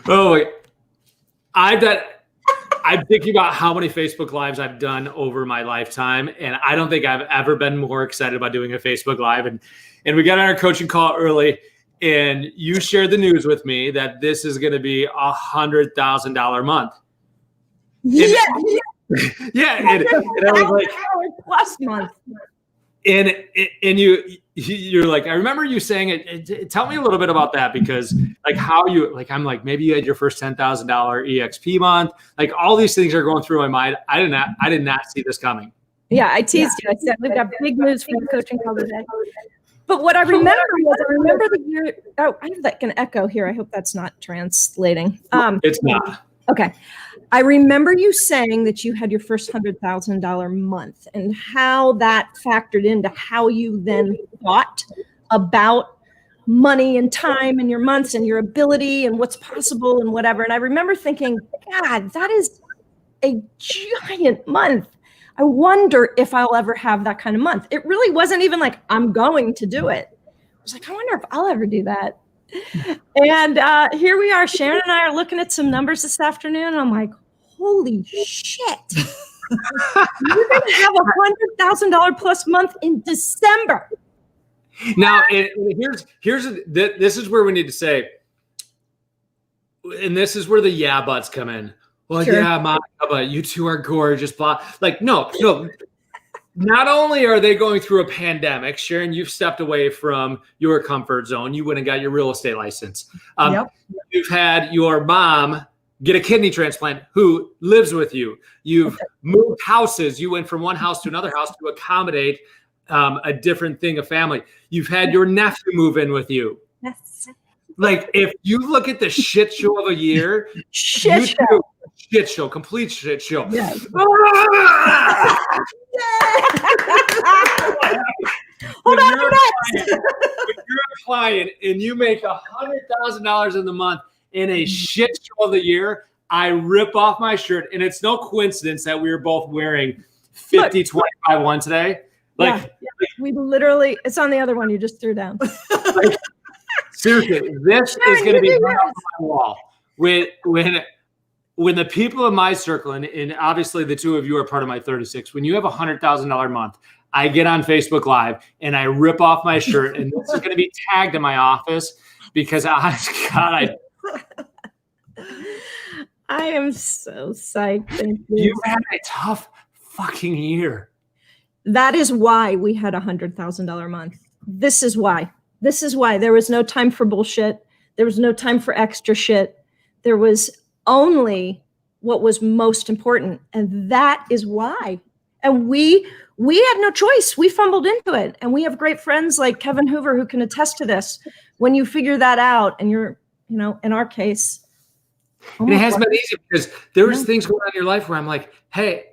Oh, wait. I'm thinking about how many Facebook Lives I've done over my lifetime, and I don't think I've ever been more excited about doing a Facebook Live. And we got on our coaching call early, and you shared the news with me that this is going to be $100,000 month. Yeah. Yeah, and I was like, plus month. And you're like, I remember you saying it. Tell me a little bit about that, because like how you, like, I'm like, maybe you had your first $10,000 EXP month. Like all these things are going through my mind. I did not see this coming. Yeah, I teased you. I said we've got big moves for the coaching call today. But what I remember the year. Oh, I have like an echo here. I hope that's not translating. It's not. Okay. I remember you saying that you had your first $100,000 month and how that factored into how you then thought about money and time and your months and your ability and what's possible and whatever. And I remember thinking, God, that is a giant month. I wonder if I'll ever have that kind of month. It really wasn't even like, I'm going to do it. I was like, I wonder if I'll ever do that. And here we are. Sharon and I are looking at some numbers this afternoon. And I'm like, holy shit. You're going to have $100,000 plus month in December. Now, this is where we need to say, and this is where the yeah buts come in. Well, sure. Yeah, Monica, but you two are gorgeous. Blah. Like, no. Not only are they going through a pandemic, Sharon, you've stepped away from your comfort zone. You went and got your real estate license. Yep. You've had your mom get a kidney transplant who lives with you. You've moved houses. You went from one house to another house to accommodate a different thing, a family. You've had your nephew move in with you. Yes. Like, if you look at the shit show of a year, shit show, complete shit show. Yes. Hold on. When you're a client and you make $100,000 in the month in a shit show of the year, I rip off my shirt, and it's no coincidence that we were both wearing 50-25-1 today. Like, we literally, it's on the other one you just threw down. Like, seriously, this is going to be right on my wall. When the people in my circle, and obviously the two of you are part of my 36, when you have $100,000 month, I get on Facebook Live and I rip off my shirt, and this is going to be tagged in my office because I am so psyched. Thank you. You've had a tough fucking year. That is why we had $100,000 month. This is why. There was no time for bullshit. There was no time for extra shit. There was only what was most important. And that is why. And we had no choice. We fumbled into it. And we have great friends like Kevin Hoover who can attest to this. When you figure that out and you're, in our case. And it hasn't been easy because there was things going on in your life where I'm like, hey,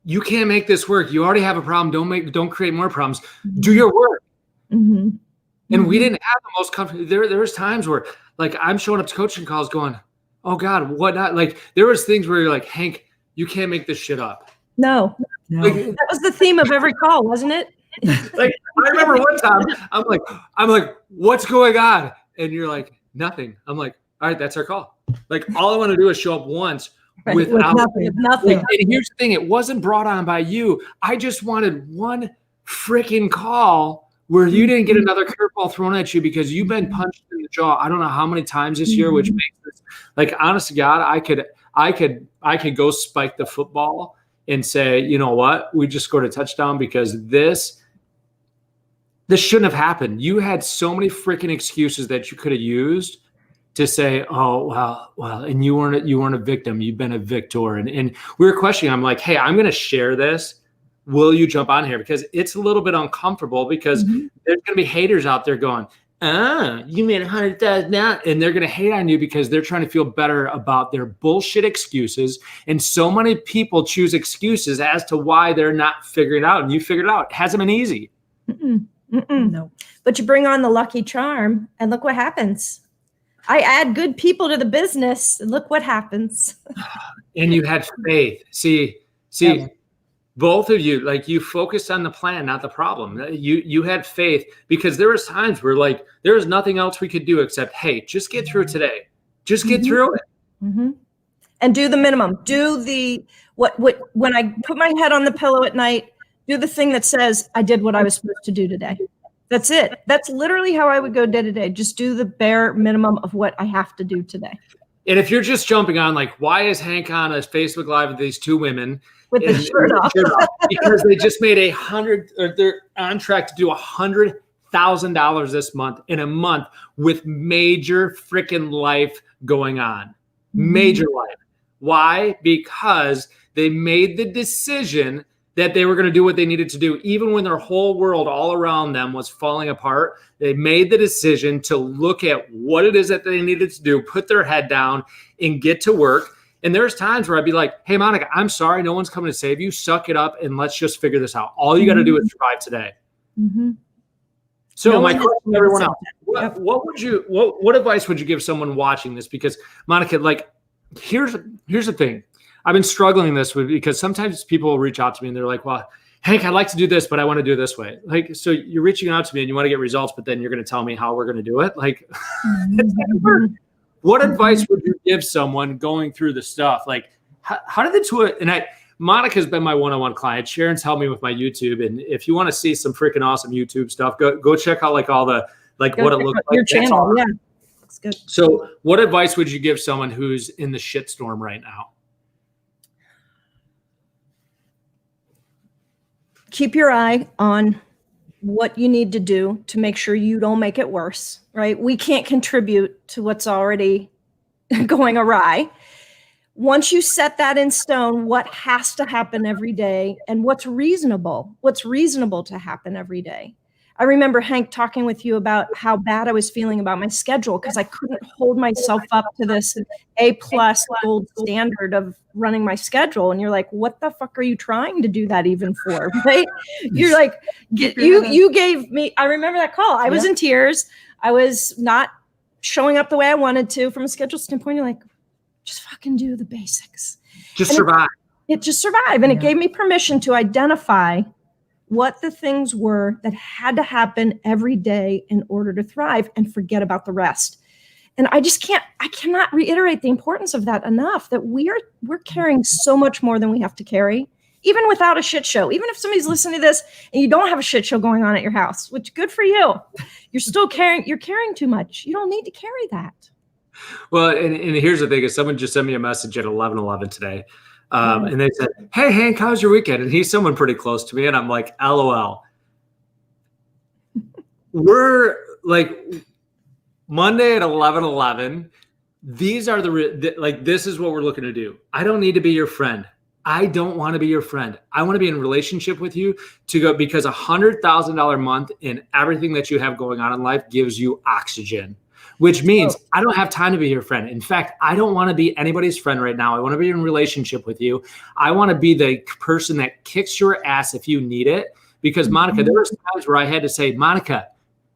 you can't make this work. You already have a problem. Don't create more problems. Do your work. Mm-hmm. And we didn't have the most comfortable. There was times where like I'm showing up to coaching calls going, oh God, what not? Like there was things where you're like, Hank, you can't make this shit up. No. Like, that was the theme of every call, wasn't it? Like I remember one time I'm like, what's going on? And you're like, nothing. I'm like, all right, that's our call. Like all I want to do is show up once without nothing. And here's the thing, it wasn't brought on by you. I just wanted one freaking call where you didn't get another curveball thrown at you because you've been punched in the jaw. I don't know how many times this year, which makes this like, honest to God, I could go spike the football and say, you know what, we just scored a touchdown because this shouldn't have happened. You had so many freaking excuses that you could have used to say, oh, well, and you weren't a victim. You've been a victor. And we were questioning. I'm like, hey, I'm going to share this. Will you jump on here? Because it's a little bit uncomfortable because there's going to be haters out there going, you made 100,000 now. And they're going to hate on you because they're trying to feel better about their bullshit excuses. And so many people choose excuses as to why they're not figuring it out. And you figured it out. It hasn't been easy. No. But you bring on the lucky charm and look what happens. I add good people to the business and look what happens. And you had faith. See, both of you, like you focused on the plan, not the problem. You had faith because there was times where like there was nothing else we could do except, hey, just get through today. Just get through it. Mm-hmm. And do the minimum. Do the what when I put my head on the pillow at night, do the thing that says I did what I was supposed to do today. That's it. That's literally how I would go day to day. Just do the bare minimum of what I have to do today. And if you're just jumping on, like, why is Hank on a Facebook Live with these two women with the shirt off? Because they just made they're on track to do $100,000 this month in a month with major freaking life going on. Major life. Why? Because they made the decision that they were going to do what they needed to do. Even when their whole world all around them was falling apart, they made the decision to look at what it is that they needed to do, put their head down and get to work. And there's times where I'd be like, hey, Monica, I'm sorry. No one's coming to save you. Suck it up and let's just figure this out. All you got to do is survive today. Mm-hmm. So my question to everyone else, what advice would you give someone watching this? Because Monica, like, here's the thing. I've been struggling this with, because sometimes people will reach out to me and they're like, well, Hank, I'd like to do this, but I want to do it this way. Like, so you're reaching out to me and you want to get results, but then you're going to tell me how we're going to do it. Like, what advice would you give someone going through the stuff? Like, how did the two, and Monica's been my one-on-one client. Sharon's helped me with my YouTube. And if you want to see some freaking awesome YouTube stuff, go check out like all the, like what it looks like. Your channel. Yeah. That's good. So what advice would you give someone who's in the shitstorm right now? Keep your eye on what you need to do to make sure you don't make it worse, right? We can't contribute to what's already going awry. Once you set that in stone, what has to happen every day and what's reasonable to happen every day. I remember, Hank, talking with you about how bad I was feeling about my schedule because I couldn't hold myself up to this A+ gold standard of running my schedule. And you're like, what the fuck are you trying to do that even for? Right? You're like, you gave me, I remember that call. I was in tears. I was not showing up the way I wanted to from a schedule standpoint. You're like, just fucking do the basics. Just survive. Just survive. And it gave me permission to identify what the things were that had to happen every day in order to thrive and forget about the rest. And I cannot reiterate the importance of that enough, that we're carrying so much more than we have to carry, even without a shit show. Even if somebody's listening to this and you don't have a shit show going on at your house, which good for you, you're carrying too much. You don't need to carry that. Well, and here's the thing is someone just sent me a message at 11:11 today. And they said, hey, Hank, how's your weekend? And he's someone pretty close to me. And I'm like, LOL. We're like Monday at 11:11. These are this is what we're looking to do. I don't need to be your friend. I don't want to be your friend. I want to be in a relationship with you because $100,000 a month in everything that you have going on in life gives you oxygen. Which means I don't have time to be your friend. In fact, I don't want to be anybody's friend right now. I want to be in a relationship with you. I want to be the person that kicks your ass if you need it. Because Monica, there were times where I had to say, Monica,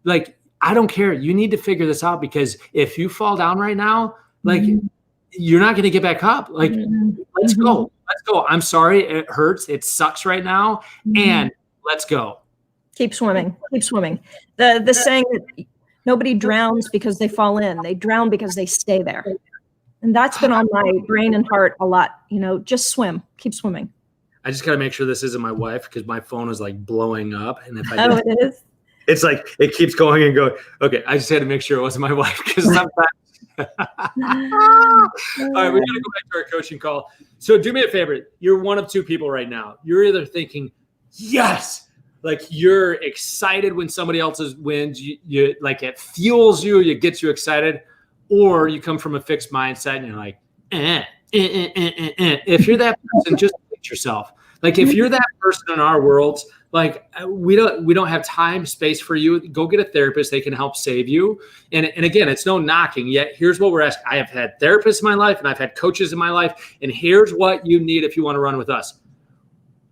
like, I don't care. You need to figure this out because if you fall down right now, like, you're not going to get back up. Like, let's go. Let's go. I'm sorry. It hurts. It sucks right now. And let's go. Keep swimming. Keep swimming. The saying that nobody drowns because they fall in. They drown because they stay there. And that's been on my brain and heart a lot. Just swim. Keep swimming. I just got to make sure this isn't my wife because my phone is like blowing up. And if it is? It's like it keeps going and going. Okay, I just had to make sure it wasn't my wife because sometimes. All right, we got to go back to our coaching call. So do me a favor. You're one of two people right now. You're either thinking, yes, like you're excited when somebody else's wins. You like it fuels you. It gets you excited, or you come from a fixed mindset and you're like, If you're that person, just fix yourself. Like if you're that person in our worlds, like we don't have time, space for you. Go get a therapist. They can help save you. And again, it's no knocking yet. Here's what we're asking. I have had therapists in my life and I've had coaches in my life. And here's what you need if you want to run with us.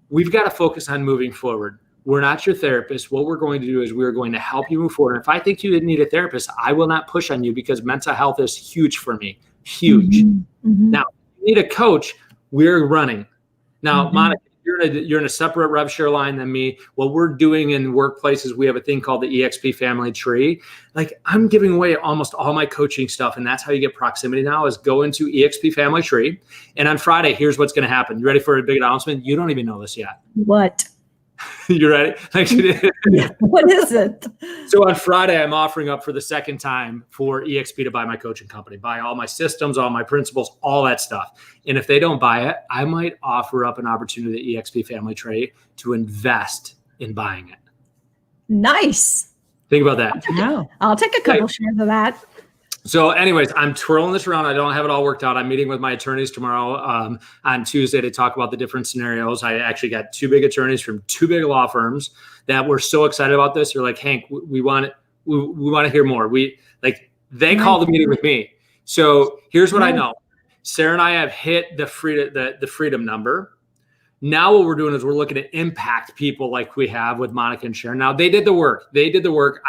We've got to focus on moving forward. We're not your therapist. What we're going to do is we're going to help you move forward. And if I think you need a therapist, I will not push on you because mental health is huge for me. Huge. Mm-hmm. Now, if you need a coach, we're running. Now, Monica, you're in you're in a separate rev share line than me. What we're doing in workplaces, we have a thing called the EXP family tree. Like I'm giving away almost all my coaching stuff. And that's how you get proximity now is go into EXP family tree. And on Friday, here's what's going to happen. You ready for a big announcement? You don't even know this yet. What? You ready? What is it? So on Friday, I'm offering up for the second time for EXP to buy my coaching company, buy all my systems, all my principles, all that stuff. And if they don't buy it, I might offer up an opportunity at EXP Family Trade to invest in buying it. Nice. Think about that. I'll take a couple shares of that. So anyways, I'm twirling this around. I don't have it all worked out. I'm meeting with my attorneys tomorrow on Tuesday to talk about the different scenarios. I actually got two big attorneys from two big law firms that were so excited about this. They're like, Hank, we want to hear more. They called the meeting with me. So here's what I know. Sarah and I have hit the freedom number. Now what we're doing is we're looking to impact people like we have with Monica and Sharon. Now they did the work.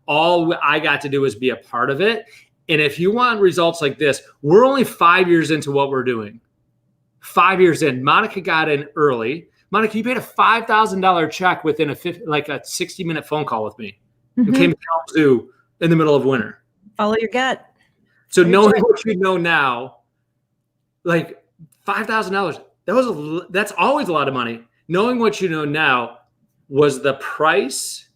All I got to do is be a part of it. And if you want results like this, we're only 5 years into what we're doing. 5 years in. Monica got in early. Monica, you paid a $5,000 check within a 60-minute phone call with me. You came to Kalamazoo in the middle of winter. Follow your gut. So knowing what you know now, like $5,000, that's always a lot of money. Knowing what you know now, was the price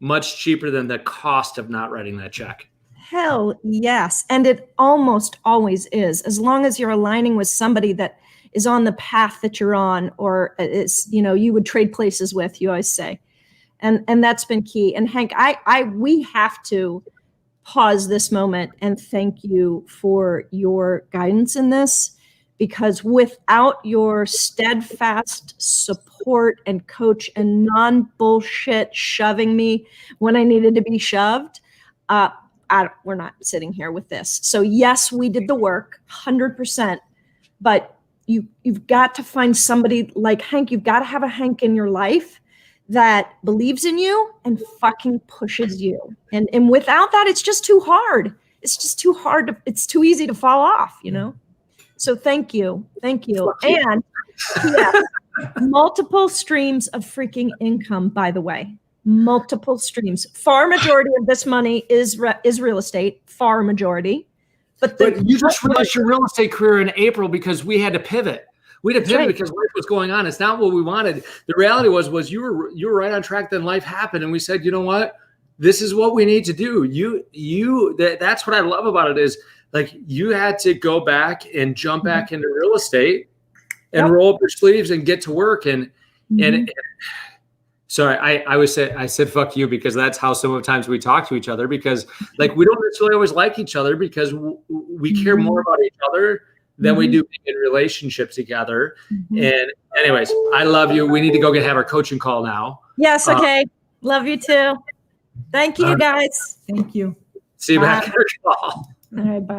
much cheaper than the cost of not writing that check? Hell yes. And it almost always is, as long as you're aligning with somebody that is on the path that you're on, or is, you would trade places with, you always say. And that's been key. And Hank, we have to pause this moment and thank you for your guidance in this, because without your steadfast support and coach and non-bullshit shoving me when I needed to be shoved, we're not sitting here with this. So yes, we did the work 100%, but you've got to find somebody like Hank. You've got to have a Hank in your life that believes in you and fucking pushes you. And without that, it's just too hard. It's just too hard. It's too easy to fall off, So thank you. And yes, multiple streams of freaking income, by the way, multiple streams. Far majority of this money is real estate, far majority. But you just realized your real estate career in April because we had to pivot. We had to pivot because life was going on. It's not what we wanted. The reality was you were right on track. Then life happened, and we said, you know what? This is what we need to do. That's what I love about it is like you had to go back and jump back into real estate and roll up your sleeves and get to work. And sorry, I said fuck you because that's how sometimes we talk to each other, because like we don't necessarily always like each other because we care more about each other than we do in relationships together. And anyways, I love you. We need to go have our coaching call now. Yes. Okay. Love you too. Thank you guys. Thank you. See you back at our call. All right. Bye.